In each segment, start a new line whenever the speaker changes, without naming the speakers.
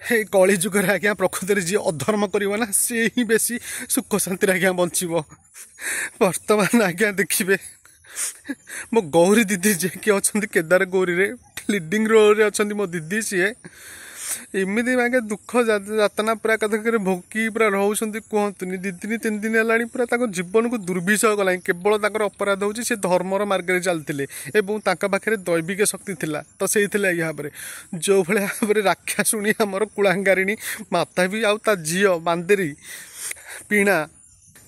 हे कली जुगर आज्ञा प्रकृति जी अधर्म करना सी ही बेसी सुख शांति आज्ञा बचब बर्तमान आज्ञा देखिए मो गौरी दीदी जे कि अच्छा केदार गौरी रे लीडिंग रोल रे अच्छा मो दीदी सी एमती आगे दुख जातना पूरा कथा भोगी पूरा रोचे कहतुनि 2-3 दिन है पूरा जीवन को दुर्विषय गला केवल अपराध हो धर्मर मार्ग चलते पाखे दैविक शक्ति थिला तो से भाव जो भाव राक्षाशुणी आमर कुलांगारिणी माता भी आउ झील बांदेरी पीणा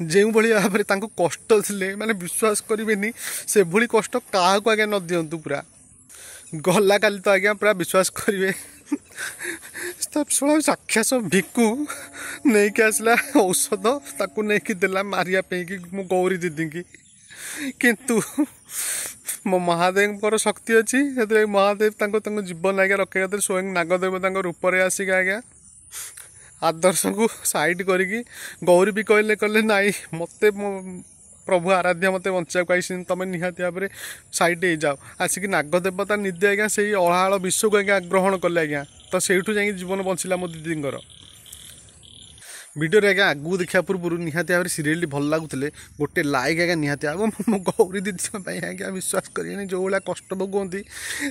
जो भाव में कष्ट थे माने विश्वास करेनि से भली कष्ट क्या आज्ञा न दिंतु पूरा गला काली तो आज्ञा पूरा विश्वास करेंगे राक्षस भिकु नहीं कि आसला औषध ताकू नहीं देला मारिया कि मो गौरी दीदी की किंतु मो महादेव शक्ति अच्छी महादेव जीवन आज्ञा रखे स्वयं नागदेव रूप में आसिक आज्ञा आदर्श को साइड करी गौरी भी कहले कहले नाई मत प्रभु आराध्य मत बचा आई तुम निहाती भाव में साइड हो जाओ आसिक नागदेवता निदे आज्ञा से अहाल विश्व को आज्ञा ग्रहण कले आज्ञा तो से जीवन बचला मो दीदी वीडियो आज्ञा आगू देखा पूर्व निहाती भाव में सीरियल भल लगुले गोटे लाइक आज्ञा निहाती मो गौरी दीदी आज्ञा विश्वास करें जो भाया कष्ट भोगती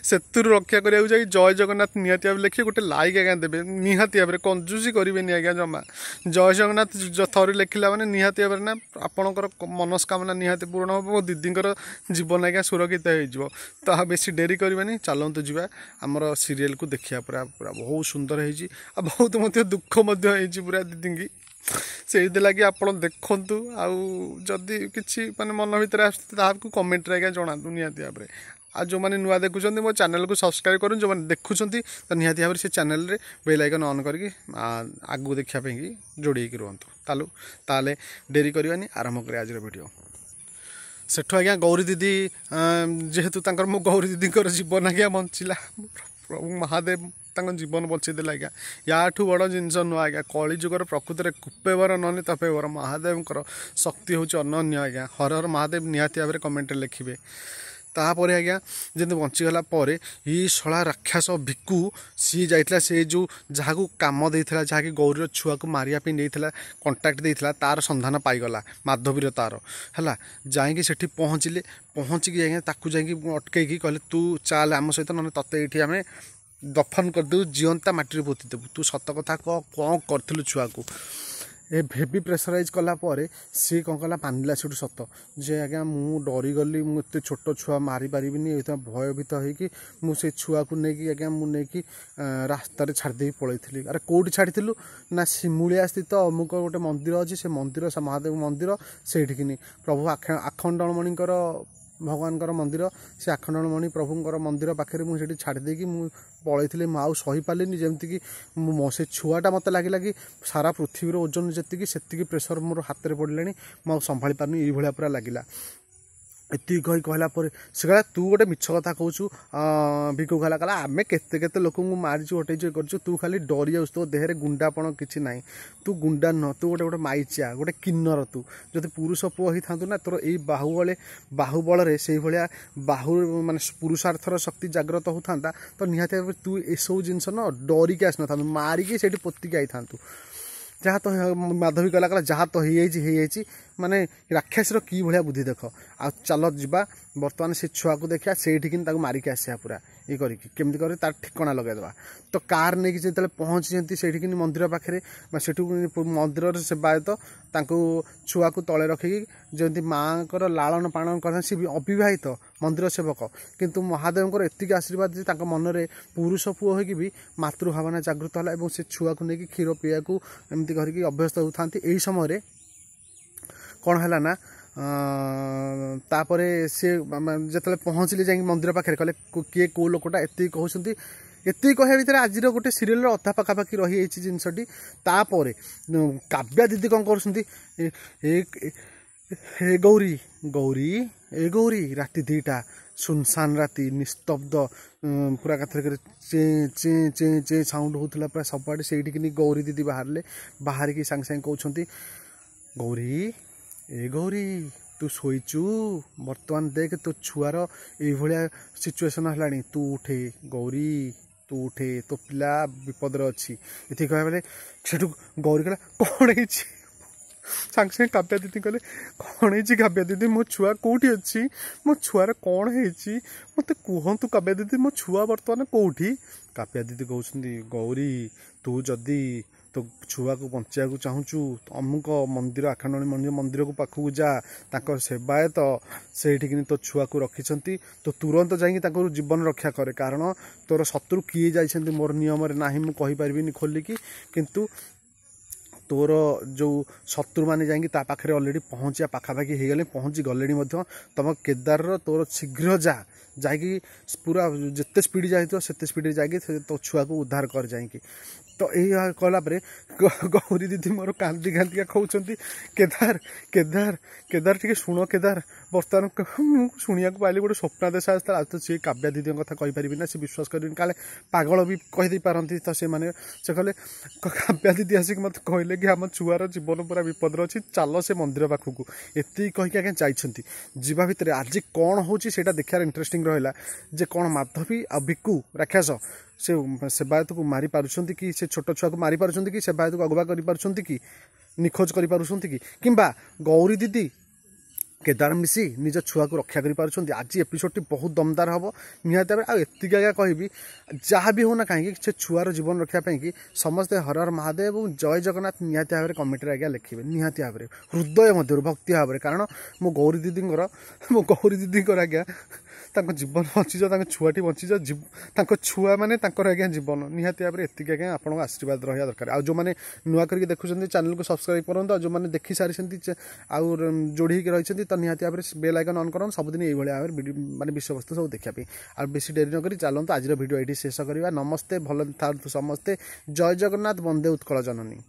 से रक्षा करने जय जगन्नाथ निहाती भाव लिखिए गोटे लाइक आज्ञा देवे निहाती भाव में कंजूसी करेंगे आज्ञा जमा जय जगन्नाथ थोड़े लिखला मैंने निहाती भाव ना आपणकर मनस्कामना निहाती पूर्ण हम मो दीदी जीवन आज्ञा सुरक्षित हो तो बेसी डेरी करवानी चलतु जा आमर सीरियल को देखिए पूरा पूरा बहुत सुंदर है बहुत मत दुख पूरा दीदी की से लगे आप देखु आदि कि मन भर आपको कमेंट आज्ञा जनातु निहाती भाव में आ जो मैंने नुआ देखुं मो चैनल को सब्सक्राइब करूँ जो मैंने देखुं तो निहाती भाव से चैनल रे बेल आइकन ऑन करके आगू देखापी जोड़ी रुहतु ताले डेरी करवानी आरंभ करें आज वीडियो सेठू आज्ञा गौरी दीदी जेहेतु मो गौरी दीदी जीवन आज्ञा बंचला प्रभु महादेव जीवन बचेदेला आज्ञा या बड़ जिनस नुह आज्ञा कली जुगर प्रकृति में कुपेवर ननी तपेवर महादेव शक्ति हूँ अनन्य आज्ञा हर हर महादेव निहाती भाव में कमेंट लिखिए तापर आज्ञा जब बंचीगला ये शला राक्षस भिकु सी जाइला से जो जहाँ को काम देता जहाँकि गौरी छुआ को मारिया नहीं कंटाक्ट देता तार संधान पाईगला माधवीर तार है जाकि से पहुँचले पहुँचिकी आज्ञा ताकू जा अटकई कहले तू चाल आम सहित ना तते ये आम दफन करदेव जीवंता माटी पोती देवु तू सत कथा कह कौन करूँ छुआ को ए हेवी प्रेसराइज कलापर सी कौन कला मानिला से सत जे आज्ञा मु डरीगली मुझे छोट छुआ मारी पारि भयभीत होगी छुआ को लेकिन आज्ञा मुझे रास्तार छाड़ी पलैली अरे कौटी छाड़ी ना शिमुलिया स्थित अमुक गोटे मंदिर अच्छी से मंदिर महादेव मंदिर से प्रभु आखंडमणिकर भगवान मंदिर से आखंडमणि प्रभुंर मंदिर पाखे मुझे छाड़देकी पलैली आउ सही पार्नि जमीक से छुआटा मत लगे कि सारा पृथ्वीर ओजन जी से प्रेसर मोर हाथ में पड़े मुझे संभाली पार्नि ये भाया पूरा लगे एति कही कहला से कहला तू गोटे मिछ कथा कहूँ भिकु कहला कहला आमे केते केते लोक मारिचु हटेचु कर तू खाली डरी जाऊँ तो देहरे गुंडापण किसी ना तू गुंडा न तू गोटे गोटे माइचिया गोटे किन्नर तू जब पुरुष पुओ ही था ना तोर यही बाहुबल से भाया बाहु माने पुरुषार्थर शक्ति जाग्रत होता तो निहाती भाव तू एसबू जिनस न डरिकी आसी न मारिकी से पोतिकी आई था जहाँ तो माधवी कहला कहला जहाँ तो हो माने राक्षसर की भाया बुद्धि देख आ चल जा बर्तमान से छुआ को देखा से मारिकी आसा पूरा ये करमी कर तार ठिकना लगेदेवा तो कार नहीं जो पहुँची से मंदिर पाखे से मंदिर सेवायत छुआ को तले रखिकी जमी माँ को लालन पालन कर सी अविवाहित मंदिर सेवक किंतु महादेव एतिक आशीर्वाद मन में पुरुष पुओ हो मातृभावना जागृत है से छुआ को लेकिन क्षीर पीवा को एमती करके अभ्यस्त होता यही समय कौन है ना तापर से जो पहुँचले जा मंदिर पाखे कहले किए कौ लोकटा एति कहते एति कह भर आज गोटे सीरियल अधा पखापाखि रही जिनसटी तापर काव्या दीदी कौन कर गौरी गौरी ए गौरी राति 2टा सुनसान राति निस्तब्ध पूरा कथा चे चे चे चे साउंड होता पूरा सबुआड़े से गौरी दीदी बाहर की सांगे सांगे कहते गौरी ए गौरी तू शोचु बर्तमान देख तो छुआर ये सिचुएसन है तू उठे गौरी तू उठे तो पिला विपद अच्छी ये कह बेले से गौरी कहला कौन है सागे सागे काव्या दीदी कहले कौन है काव्या दीदी मो छुआ कौटी अच्छी मो छुआर कौन है मत कहतु काव्या दीदी मो छुआ बर्तमान कौटी काव्या दीदी कहते गौरी तू जदि तो छुआ को बचा चाहूँ अमुक मंदिर आखंडी मंदिर को पाखक जा सेवायत से तो छुआ को रखी तो तुरंत जाकि जीवन रक्षा करे कारण तोर शत्रु किए जाइछन्ति मोर नियम ना मुझे कहीपरि खोलिकी किंतु तोर जो शत्रु मैंने जाकि पाखे अलरेडी पहुँचा पाखापाखि हो गले पहुँची गले तुम केदार तोर शीघ्र जा पूरा जिते स्पीड जाए से स्पीड जाकि तो छुआ को उद्धार कर जाकि तो यही कहला गौरी दीदी मोर कांदी कांदिका कहते केदार केदार केदार टे शुण केदार बर्तमान शुणा पाइली गोटे स्वप्न देश आसता तो सी काव्या दीदी कथा कहीपरि ना सी विश्वास कर काले पागल भी कहीदे पारती तो से कहले काव्या दीदी आसिक मत कहले कि आम छुआर जीवन पूरा विपद अच्छी चल से मंदिर पाखक एति कहीकि आगे जाइछन्ति जीवा भितर आज कौन होची सेटा देखार इंटरेस्टिंग रहा जे कौन माधवी आ भिक्कु राक्षस से सेवायत को मारी पारुछन्ति कि से छोट छुआ को मारी पारुछन्ति कि सेवायत को अगुवा करि पारुछन्ति कि निखोज करि पारुछन्ति कि किंबा गौरी दीदी केदार मिसी निज छुआ को रक्षा करि पारुछन्ति आज एपिसोड बहुत दमदार हम निहाती भाव आगे आज्ञा कहबी जहाँ भी होना कहीं से छुआर जीवन रक्षापी कि समस्ते हर हर महादेव और जय जगन्नाथ निहाती भाव कमेंट आज्ञा लिखे निहाती भाव हृदय मध्य भक्ति भाव कारण मो गौरी दीदी आज्ञा जीवन बचिज छुआटी बचिज छुआ मैंने आज्ञा जीवन निहाती भाव एति आज्ञा आपको आशीर्वाद रहा दरकार आ जो मैंने नुआ करके देखुं चैनल को सब्सक्राइब करूँ जो मैंने देखी सारी आउ जोड़ी रही तो निहाती भाव बेल आइकन ऑन कर सबुदिन ये भाव माने विषय वस्तु सब देखापी आ बेसी डेरी नक चलते आज भिडियो ये शेष करवा नमस्ते भल था समस्ते जय जगन्नाथ वंदे उत्कल जननी।